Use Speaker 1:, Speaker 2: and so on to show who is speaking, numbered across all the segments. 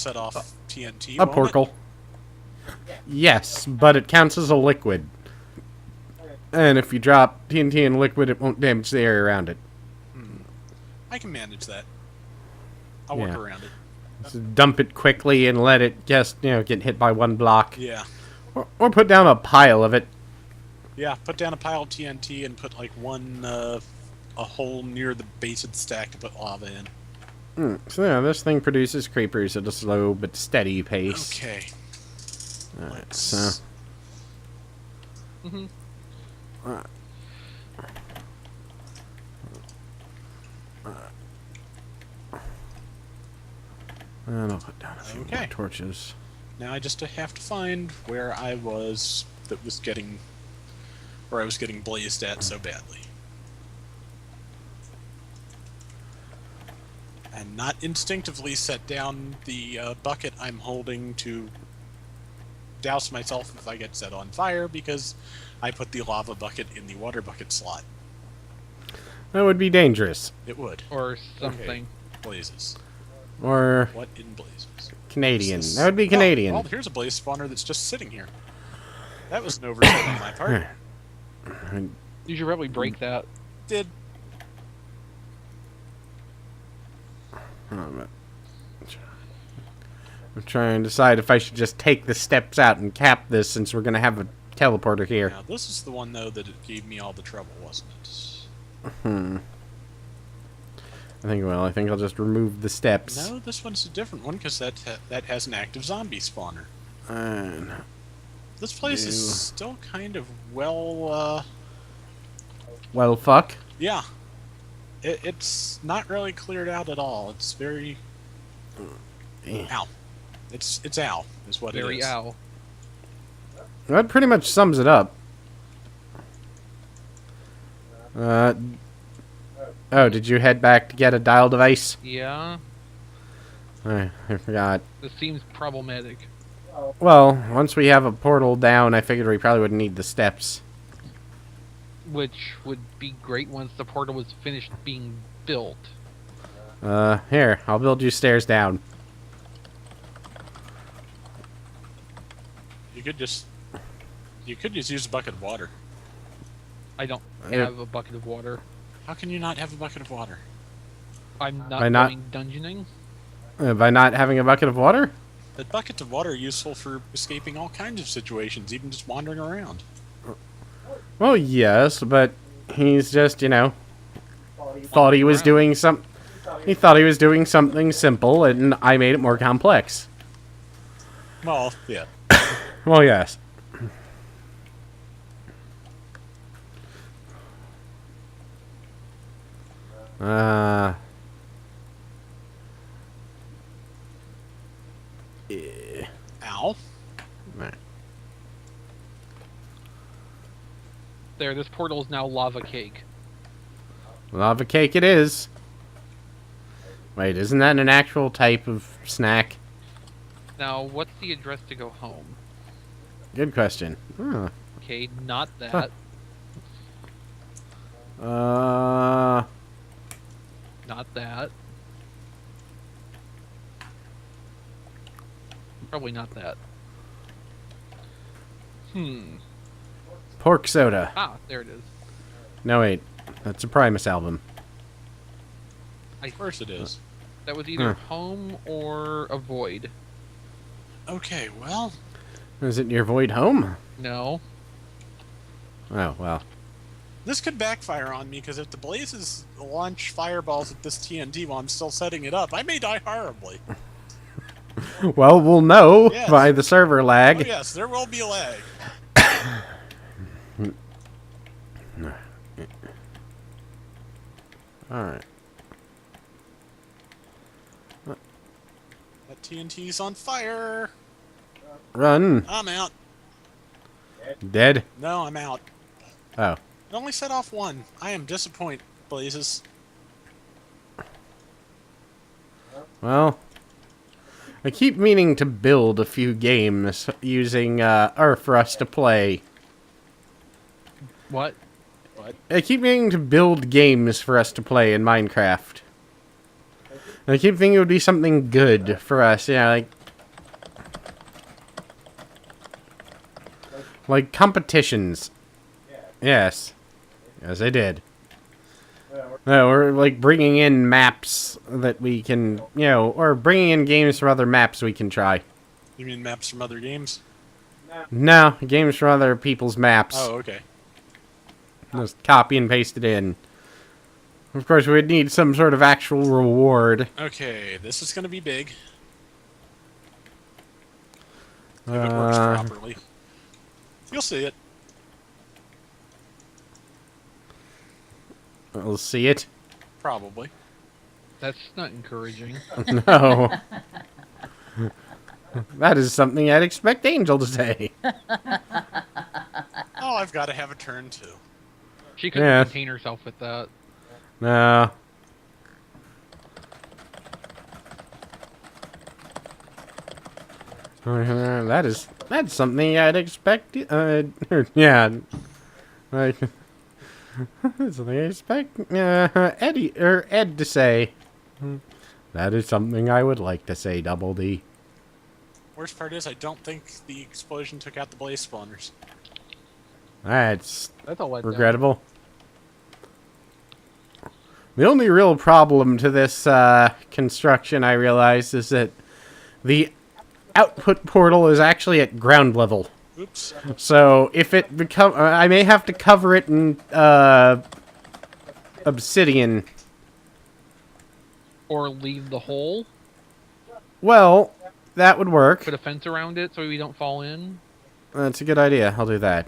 Speaker 1: set off TNT,
Speaker 2: A
Speaker 1: won't
Speaker 2: portal. Yes, but it counts as a liquid. And if you drop TNT in liquid, it won't damage the area around it.
Speaker 1: I can manage that. I'll work around it.
Speaker 2: So dump it quickly and let it just, get hit by one block.
Speaker 1: Yeah.
Speaker 2: Or put down a pile of it.
Speaker 1: Yeah, put down a pile of TNT and put, like, a hole near the base of the stack to put lava in.
Speaker 2: So, this thing produces creepers at a slow but steady pace.
Speaker 1: Okay.
Speaker 2: Alright, so... And I'll put down a few more torches.
Speaker 1: Now I just have to find where I was getting blazed at so badly. And not instinctively set down the bucket I'm holding to douse myself if I get set on fire, because I put the lava bucket in the water bucket slot.
Speaker 2: That would be dangerous.
Speaker 1: It would.
Speaker 3: Or something.
Speaker 1: Okay. Blazes.
Speaker 2: Or...
Speaker 1: What in blazes?
Speaker 2: Canadian. That would be Canadian.
Speaker 1: Oh, well, here's a blaze spawner that's just sitting here. That was an oversight on my part.
Speaker 3: You should probably break that.
Speaker 1: Did.
Speaker 2: I'm trying to decide if I should just take the steps out and cap this, since we're going to have a teleporter here.
Speaker 1: Now, this is the one, though, that it gave me all the trouble, wasn't it?
Speaker 2: I think I'll just remove the steps.
Speaker 1: No, this one's a different one, because that has an active zombie spawner. This place is still kind of well,
Speaker 2: Well, fuck.
Speaker 1: Yeah. It's not really cleared out at all. It's very... Ow. It's ow, is what it is.
Speaker 3: Very ow.
Speaker 2: That pretty much sums it up. Oh, did you head back to get a dial device?
Speaker 3: Yeah.
Speaker 2: I forgot.
Speaker 3: This seems problematic.
Speaker 2: Well, once we have a portal down, I figured we probably wouldn't need the steps.
Speaker 3: Which would be great once the portal was finished being built.
Speaker 2: Here, I'll build you stairs down.
Speaker 1: You could just use a bucket of water.
Speaker 3: I don't have a bucket of water.
Speaker 1: How can you not have a bucket of water?
Speaker 3: I'm not going dungeoning.
Speaker 2: By not having a bucket of water?
Speaker 1: The buckets of water are useful for escaping all kinds of situations, even just wandering around.
Speaker 2: Well, yes, but he's just, thought he was doing he thought he was doing something simple, and I made it more complex.
Speaker 1: Well, yeah.
Speaker 2: Well, yes. Yeah.
Speaker 1: Ow.
Speaker 2: Right.
Speaker 3: There, this portal is now lava cake.
Speaker 2: Lava cake it is. Wait, isn't that an actual type of snack?
Speaker 3: Now, what's the address to go home?
Speaker 2: Good question. Huh.
Speaker 3: Okay, not that. Not that. Probably not that.
Speaker 2: Pork soda.
Speaker 3: Ah, there it is.
Speaker 2: No, wait. That's a Primus album.
Speaker 1: Of course it is.
Speaker 3: That was either home or a void.
Speaker 1: Okay, well...
Speaker 2: Is it your void home?
Speaker 3: No.
Speaker 2: Oh, well.
Speaker 1: This could backfire on me, because if the blazes launch fireballs at this TNT while I'm still setting it up, I may die horribly.
Speaker 2: Well, we'll know by the server lag.
Speaker 1: Oh, yes, there will be a lag.
Speaker 2: Alright.
Speaker 1: That TNT's on fire.
Speaker 2: Run.
Speaker 1: I'm out.
Speaker 2: Dead?
Speaker 1: No, I'm out.
Speaker 2: Oh.
Speaker 1: It only set off one. I am disappointed, blazes.
Speaker 2: Well, I keep meaning to build a few games using, or for us to play.
Speaker 3: What?
Speaker 1: What?
Speaker 2: I keep meaning to build games for us to play in Minecraft. I keep thinking it would be something good for us. Yeah, like competitions. Yes. Yes, I did. No, we're like bringing in maps that we can, or bringing in games from other maps we can try.
Speaker 1: You mean maps from other games?
Speaker 2: No, games from other people's maps.
Speaker 1: Oh, okay.
Speaker 2: Just copy and paste it in. Of course, we'd need some sort of actual reward.
Speaker 1: Okay, this is going to be big. If it works properly. You'll see it.
Speaker 2: We'll see it.
Speaker 1: Probably.
Speaker 3: That's not encouraging.
Speaker 2: No. That is something I'd expect Angel to say.
Speaker 1: Oh, I've got to have a turn, too.
Speaker 3: She couldn't contain herself with that.
Speaker 2: No. That's something I'd expect. Yeah. Like, something I expect Ed to say. That is something I would like to say, Double D.
Speaker 1: Worst part is, I don't think the explosion took out the blaze spawners.
Speaker 2: That's
Speaker 3: a letdown.
Speaker 2: regrettable. The only real problem to this construction, I realize, is that the output portal is actually at ground level.
Speaker 1: Oops.
Speaker 2: So if it I may have to cover it in obsidian.
Speaker 3: Or leave the hole.
Speaker 2: Well, that would work.
Speaker 3: Put a fence around it so we don't fall in.
Speaker 2: That's a good idea. I'll do that.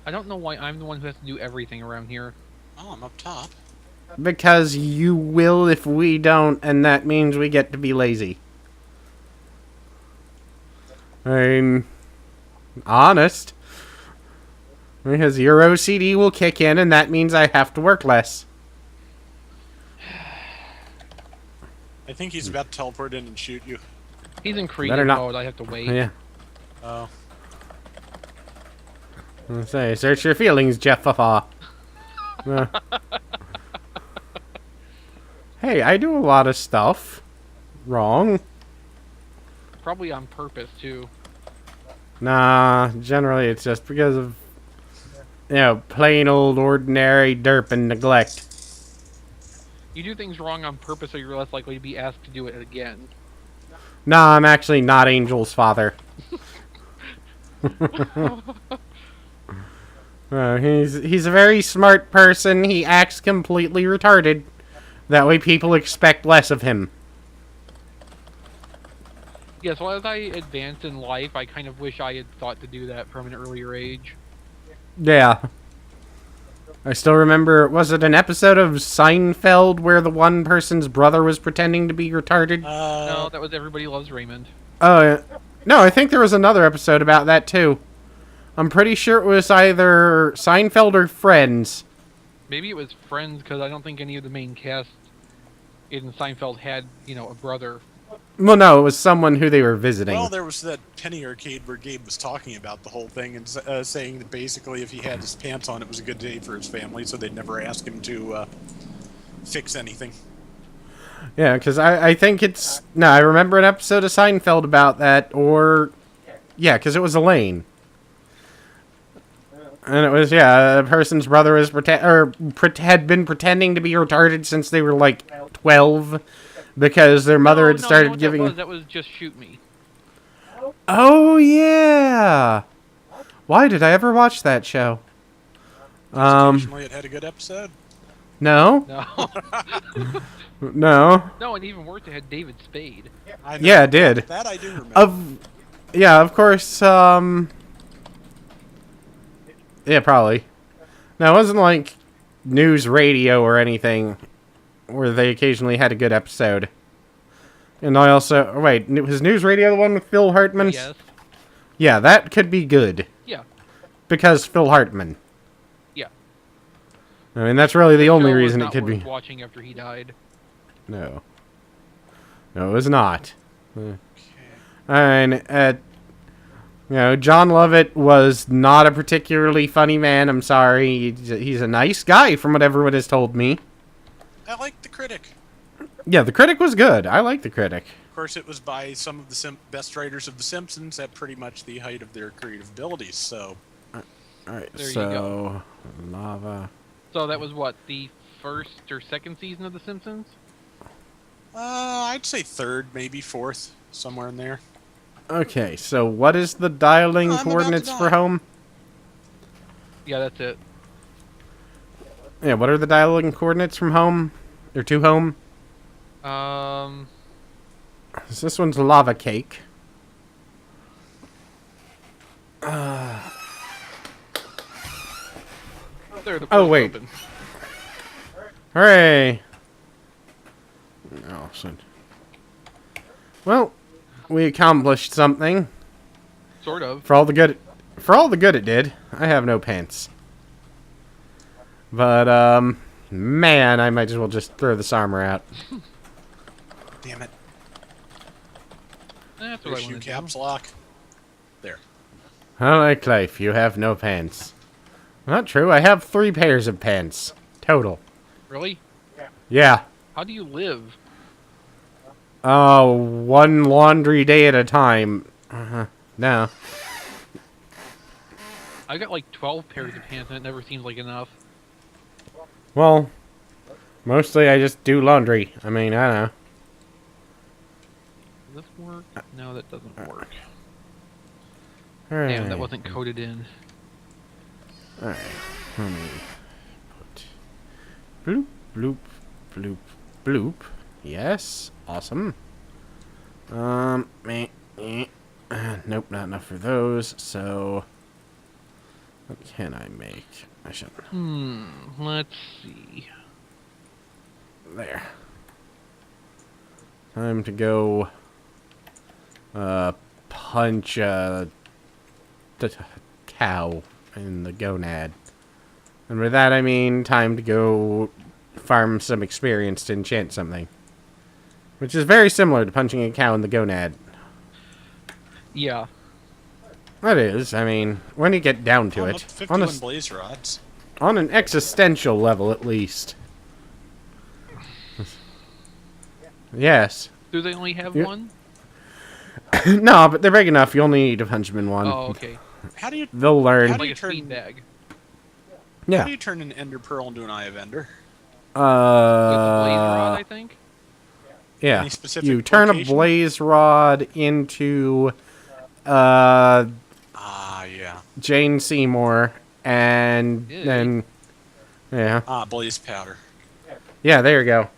Speaker 3: I don't know why I'm the one who has to do everything around here.
Speaker 1: Oh, I'm up top.
Speaker 2: Because you will if we don't, and that means we get to be lazy. I'm honest. Because your OCD will kick in, and that means I have to work less.
Speaker 1: I think he's about to teleport in and shoot you.
Speaker 3: He's in creative mode. I have to wait.
Speaker 2: Yeah.
Speaker 1: Oh.
Speaker 2: Let's say, search your feelings, Jeff. Hey, I do a lot of stuff wrong.
Speaker 3: Probably on purpose, too.
Speaker 2: Nah, generally it's just because of, plain old ordinary derp and neglect.
Speaker 3: You do things wrong on purpose so you're less likely to be asked to do it again.
Speaker 2: Nah, I'm actually not Angel's father. He's a very smart person. He acts completely retarded. That way people expect less of him.
Speaker 3: Yeah, so as I advance in life, I kind of wish I had thought to do that from an earlier age.
Speaker 2: Yeah. I still remember, was it an episode of Seinfeld where the one person's brother was pretending to be retarded?
Speaker 3: No, that was Everybody Loves Raymond.
Speaker 2: Oh, no, I think there was another episode about that, too. I'm pretty sure it was either Seinfeld or Friends.
Speaker 3: Maybe it was Friends, because I don't think any of the main cast in Seinfeld had, a brother.
Speaker 2: Well, no, it was someone who they were visiting.
Speaker 1: Well, there was that Penny Arcade where Gabe was talking about the whole thing and saying that basically if he had his pants on, it was a good day for his family, so they'd never ask him to fix anything.
Speaker 2: Yeah, because I think it's... No, I remember an episode of Seinfeld about that, or... Yeah, because it was Elaine. And it was, a person's brother was had been pretending to be retarded since they were, 12, because their mother had started giving...
Speaker 3: That was Just Shoot Me.
Speaker 2: Oh, yeah! Why did I ever watch that show?
Speaker 1: Occasionally it had a good episode.
Speaker 2: No?
Speaker 3: No.
Speaker 2: No.
Speaker 3: No, and even worse, it had David Spade.
Speaker 1: I know.
Speaker 2: Yeah, it did.
Speaker 1: That I do remember.
Speaker 2: Of course, yeah, probably. Now, it wasn't like news radio or anything where they occasionally had a good episode. And I also... Wait, was news radio the one with Phil Hartman?
Speaker 3: Yes.
Speaker 2: Yeah, that could be good.
Speaker 3: Yeah.
Speaker 2: Because Phil Hartman.
Speaker 3: Yeah.
Speaker 2: I mean, that's really the only
Speaker 3: show was
Speaker 2: reason it
Speaker 3: not
Speaker 2: could
Speaker 3: worth
Speaker 2: be...
Speaker 3: watching after he died.
Speaker 2: No. No, it was not.
Speaker 1: Okay.
Speaker 2: And, John Lovett was not a particularly funny man. I'm sorry. He's a nice guy, from what everyone has told me.
Speaker 1: I like the critic.
Speaker 2: Yeah, the critic was good. I like the critic.
Speaker 1: Of course, it was by some of the best writers of The Simpsons at pretty much the height of their creative abilities. So,
Speaker 2: All right,
Speaker 3: There you
Speaker 2: so
Speaker 3: go.
Speaker 2: lava.
Speaker 3: So that was what, the first or second season of The Simpsons?
Speaker 1: I'd say third, maybe fourth, somewhere in there.
Speaker 2: Okay, so what is the dialing
Speaker 1: I'm about to
Speaker 2: coordinates for
Speaker 1: die.
Speaker 2: home?
Speaker 3: Yeah, that's it.
Speaker 2: Yeah, what are the dialing coordinates from home? Or to home? So this one's lava cake.
Speaker 3: There, the
Speaker 2: Oh,
Speaker 3: port's
Speaker 2: wait.
Speaker 3: open.
Speaker 2: Hooray! Oh, so... Well, we accomplished something.
Speaker 3: Sort of.
Speaker 2: For all the good it did. I have no pants. But man, I might as well just throw this armor out.
Speaker 1: Damn it.
Speaker 3: That's what I
Speaker 1: Issue
Speaker 3: want to
Speaker 1: caps
Speaker 3: do.
Speaker 1: lock. There.
Speaker 2: Alright, Clive, you have no pants. Not true, I have 3 pairs of pants. Total.
Speaker 3: Really?
Speaker 2: Yeah.
Speaker 3: How do you live?
Speaker 2: One laundry day at a time. No.
Speaker 3: I got like 12 pairs of pants and it never seems like enough.
Speaker 2: Well, mostly I just do laundry. I mean, I don't know.
Speaker 3: Does this work? No, that doesn't work.
Speaker 2: Alright.
Speaker 3: Damn, that wasn't coded in.
Speaker 2: Alright. Let me put bloop, bloop, bloop, bloop. Yes. Awesome. Nope, not enough for those, so what can I make? I should
Speaker 3: Let's see.
Speaker 2: there. Time to go punch a cow in the gonad. And with that I mean time to go farm some experience to enchant something. Which is very similar to punching a cow in the gonad.
Speaker 3: Yeah.
Speaker 2: That is, I mean, when you get down to
Speaker 1: I'm
Speaker 2: it.
Speaker 1: up to 51 blaze rods.
Speaker 2: On an existential level, at least. Yes.
Speaker 3: Do they only have
Speaker 2: Yeah.
Speaker 3: one?
Speaker 2: No, but they're big enough. You only need to punch them in one.
Speaker 3: Oh, okay.
Speaker 1: How do you
Speaker 2: They'll learn.
Speaker 1: How do
Speaker 3: Like
Speaker 1: you
Speaker 3: a
Speaker 1: turn-
Speaker 3: speed bag.
Speaker 1: how
Speaker 2: Yeah.
Speaker 1: do you turn an ender pearl into an eye of ender?
Speaker 3: With the blaze rod, I think?
Speaker 1: Any
Speaker 2: Yeah.
Speaker 1: specific
Speaker 2: You turn
Speaker 1: location?
Speaker 2: a blaze rod into
Speaker 1: Yeah.
Speaker 2: Jane Seymour, and
Speaker 3: Ew.
Speaker 2: then yeah,
Speaker 1: Blaze powder.
Speaker 2: yeah. There you go.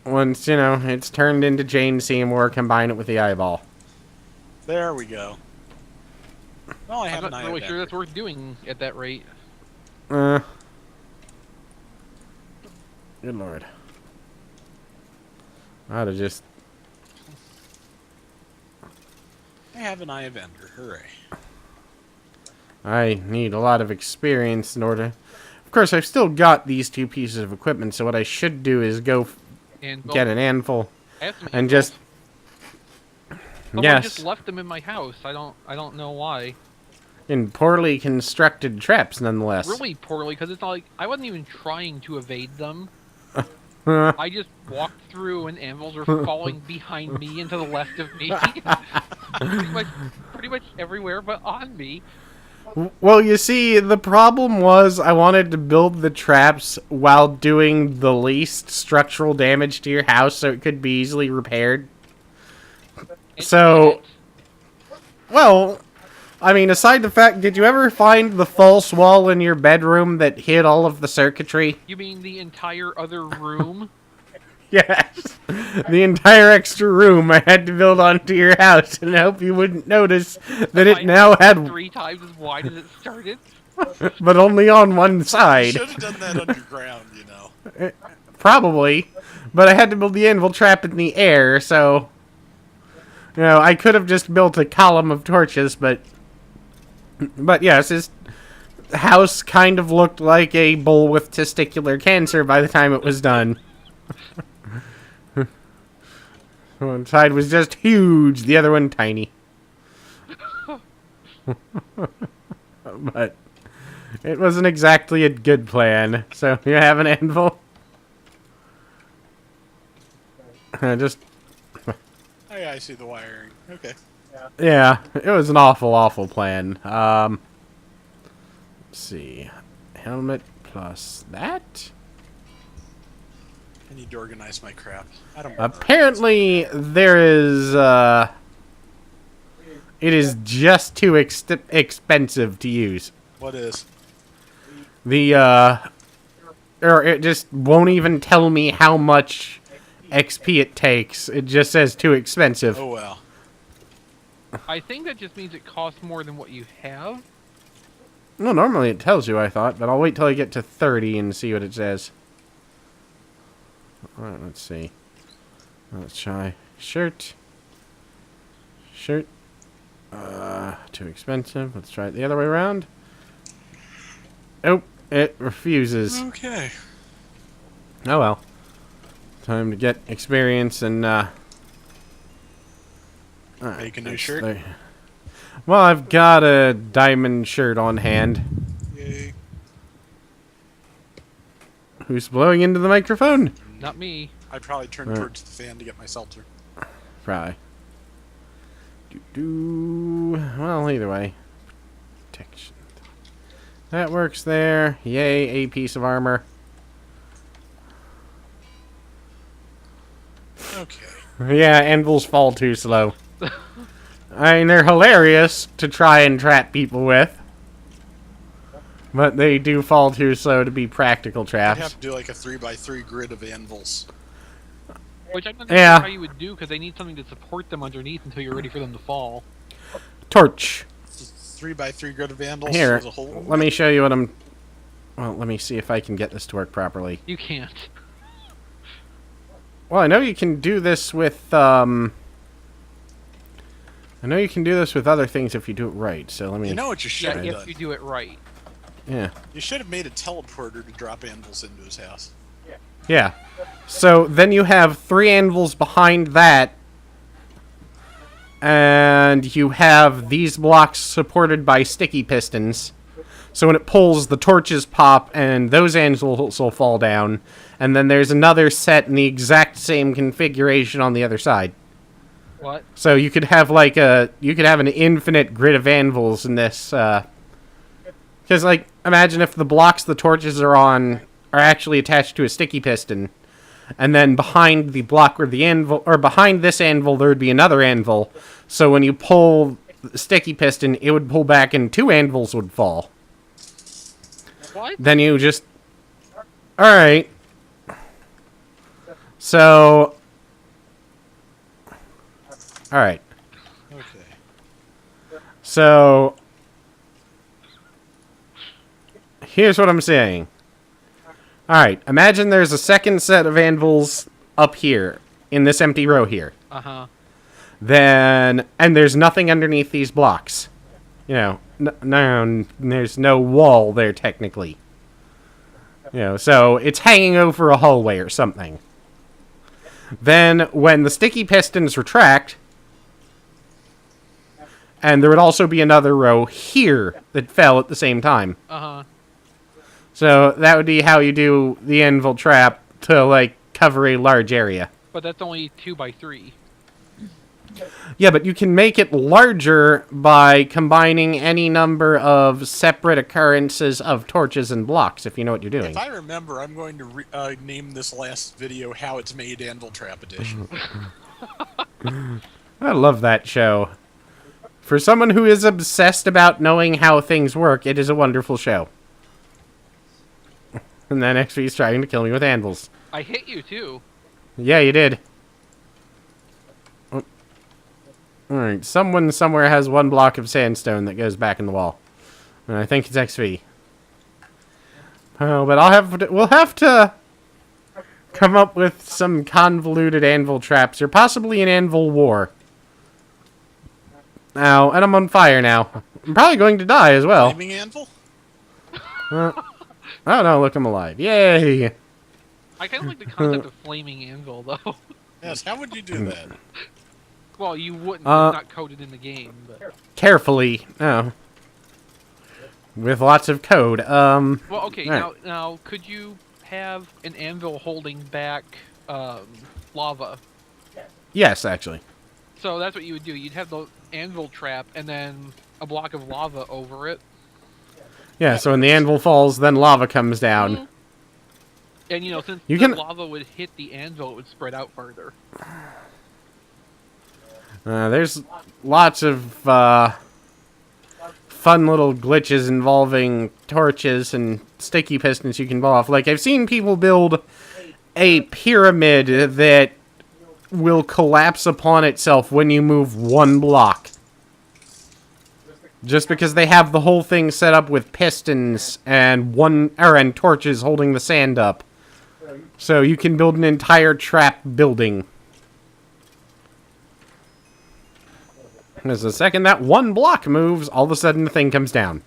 Speaker 2: Once you know it's turned into Jane Seymour, combine it with the eyeball.
Speaker 1: There we go. Well, I have
Speaker 3: I'm
Speaker 1: an
Speaker 3: not
Speaker 1: eye
Speaker 3: really
Speaker 1: of
Speaker 3: sure
Speaker 1: ender.
Speaker 3: that's worth doing at that rate.
Speaker 2: Good lord. I'd have just.
Speaker 1: I have an eye of ender. Hooray.
Speaker 2: I need a lot of experience in order. Of course, I've still got these 2 pieces of equipment, so what I should do is go
Speaker 3: And
Speaker 2: get an anvil
Speaker 3: I have some
Speaker 2: and
Speaker 3: anvils.
Speaker 2: just.
Speaker 3: Someone
Speaker 2: Yes,
Speaker 3: just left them in my house. I don't know why.
Speaker 2: in poorly constructed traps, nonetheless.
Speaker 3: Really poorly, because it's not like I wasn't even trying to evade them. I just walked through and anvils were falling behind me and to the left of me. pretty much everywhere but on me.
Speaker 2: Well, you see, the problem was I wanted to build the traps while doing the least structural damage to your house so it could be easily repaired.
Speaker 3: And
Speaker 2: So-
Speaker 3: yet,
Speaker 2: Well, I mean, aside the fact, did you ever find the false wall in your bedroom that hid all of the circuitry?
Speaker 3: you mean the entire other room?
Speaker 2: Yes. The entire extra room I had to build onto your house, and I hope you wouldn't notice that
Speaker 3: My
Speaker 2: it now
Speaker 3: house is
Speaker 2: had,
Speaker 3: 3 times as wide as it started.
Speaker 2: but only on one
Speaker 1: You
Speaker 2: side.
Speaker 1: should have done that underground, you know.
Speaker 2: Probably. But I had to build the anvil trap in the air, so... You know, I could have just built a column of torches, but... But yes, his house kind of looked like a bull with testicular cancer by the time it was done. One side was just huge, the other one tiny. But it wasn't exactly a good plan. So, you have an anvil? Just,
Speaker 1: Oh yeah, I see the wiring. Okay.
Speaker 2: yeah, it was an awful, awful plan. Let's see. Helmet plus that.
Speaker 1: I need to organize my crap. I don't.
Speaker 2: Apparently, there is, it is just too expensive to use.
Speaker 1: What is?
Speaker 2: The, or it just won't even tell me how much XP it takes. It just says too expensive.
Speaker 1: Oh well.
Speaker 3: I think that just means it costs more than what you have.
Speaker 2: No, normally it tells you, I thought, but I'll wait till I get to 30 and see what it says. Alright, let's see. Let's try shirt. Shirt. Too expensive. Let's try it the other way around. Oh, it refuses.
Speaker 1: Okay.
Speaker 2: Oh well. Time to get experience and,
Speaker 1: Make a new shirt.
Speaker 2: Well, I've got a diamond shirt on hand.
Speaker 1: Yay.
Speaker 2: Who's blowing into the microphone?
Speaker 3: Not me.
Speaker 1: I'd probably turn towards the fan to get my seltzer.
Speaker 2: Probably. Well, either way. Protection. That works there. Yay, a piece of armor.
Speaker 1: Okay.
Speaker 2: Yeah, anvils fall too slow. I mean, they're hilarious to try and trap people with. But they do fall too slow to be practical
Speaker 1: I'd
Speaker 2: traps.
Speaker 1: have to do like a 3x3 grid of anvils.
Speaker 3: Which I'm not
Speaker 2: Yeah.
Speaker 3: sure how you would do, because they need something to support them underneath until you're ready for them to fall.
Speaker 2: Torch.
Speaker 1: 3x3 grid of anvils
Speaker 2: Here,
Speaker 1: with a hole.
Speaker 2: let me show you what I'm... Well, let me see if I can get this to work properly.
Speaker 3: You can't.
Speaker 2: Well, I know you can do this with, I know you can do this with other things if you do it right, so let me...
Speaker 1: You know what you should
Speaker 3: Yeah,
Speaker 1: have
Speaker 3: if
Speaker 1: done?
Speaker 3: you do it right.
Speaker 2: Yeah.
Speaker 1: You should have made a teleporter to drop anvils into his house.
Speaker 2: Yeah. So, then you have 3 anvils behind that, and you have these blocks supported by sticky pistons. So when it pulls, the torches pop, and those anvils will fall down. And then there's another set in the exact same configuration on the other side.
Speaker 3: What?
Speaker 2: So you could have like you could have an infinite grid of anvils in this, because like, imagine if the blocks the torches are on are actually attached to a sticky piston, and then behind the block where the anvil, or behind this anvil, there would be another anvil. So when you pull the sticky piston, it would pull back and 2 anvils would fall.
Speaker 3: What?
Speaker 2: Then you just... Alright. So... Alright.
Speaker 1: Okay.
Speaker 2: So... Here's what I'm saying. Alright, imagine there's a second set of anvils up here, in this empty row here.
Speaker 3: Uh-huh.
Speaker 2: Then... And there's nothing underneath these blocks. You know, no, there's no wall there, technically. You know, so it's hanging over a hallway or something. Then, when the sticky pistons retract, and there would also be another row here that fell at the same time.
Speaker 3: Uh-huh.
Speaker 2: So, that would be how you do the anvil trap to, like, cover a large area.
Speaker 3: But that's only 2x3.
Speaker 2: Yeah, but you can make it larger by combining any number of separate occurrences of torches and blocks, if you know what you're doing.
Speaker 1: If I remember, I'm going to name this last video How It's Made Anvil Trap Edition.
Speaker 2: I love that show. For someone who is obsessed about knowing how things work, it is a wonderful show. And then Exvee's trying to kill me with anvils.
Speaker 3: I hit you, too.
Speaker 2: Yeah, you did. Alright, someone somewhere has 1 block of sandstone that goes back in the wall. And I think it's Exvee. Oh, but we'll have to come up with some convoluted anvil traps, or possibly an anvil war. Now, and I'm on fire now. I'm probably going to die as well.
Speaker 1: Flaming anvil?
Speaker 2: Oh no, look, I'm alive. Yay!
Speaker 3: I kind of like the concept of flaming anvil, though.
Speaker 1: Yes, how would you do that?
Speaker 3: Well, you wouldn't. It's not coded in the game, but...
Speaker 2: Carefully. Oh. With lots of code.
Speaker 3: Well, okay,
Speaker 2: right.
Speaker 3: now, could you have an anvil holding back, lava?
Speaker 2: Yes, actually.
Speaker 3: So that's what you would do. You'd have the anvil trap and then a block of lava over it.
Speaker 2: Yeah,
Speaker 1: That
Speaker 2: so when the
Speaker 1: works.
Speaker 2: anvil falls, then lava comes down.
Speaker 3: Mhm. And since
Speaker 2: You
Speaker 3: the
Speaker 2: can-
Speaker 3: lava would hit the anvil, it would spread out further.
Speaker 2: There's lots of fun little glitches involving torches and sticky pistons you can blow off. Like, I've seen people build a pyramid that will collapse upon itself when you move one block. Just because they have the whole thing set up with pistons and and torches holding the sand up. So you can build an entire trap building. Because the second that one block moves, all of a sudden the thing comes down.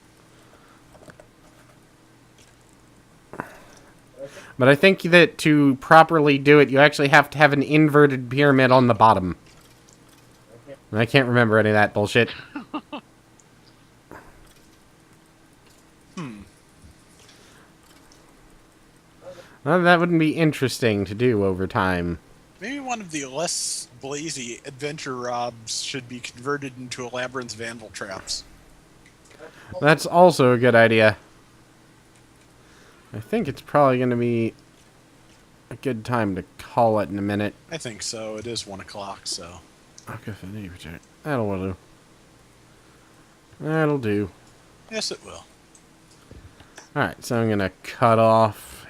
Speaker 2: But I think that to properly do it, you actually have to have an inverted pyramid on the bottom. And I can't remember any of that bullshit. Well, that wouldn't be interesting to do over time.
Speaker 1: Maybe one of the less blazy adventure robs should be converted into a labyrinth of anvil traps.
Speaker 2: That's also a good idea. I think it's probably going to be a good time to call it in a minute.
Speaker 1: I think so. It is 1 o'clock, so.
Speaker 2: Okay, that'll do. That'll do.
Speaker 1: Yes, it will.
Speaker 2: Alright, so I'm going to cut off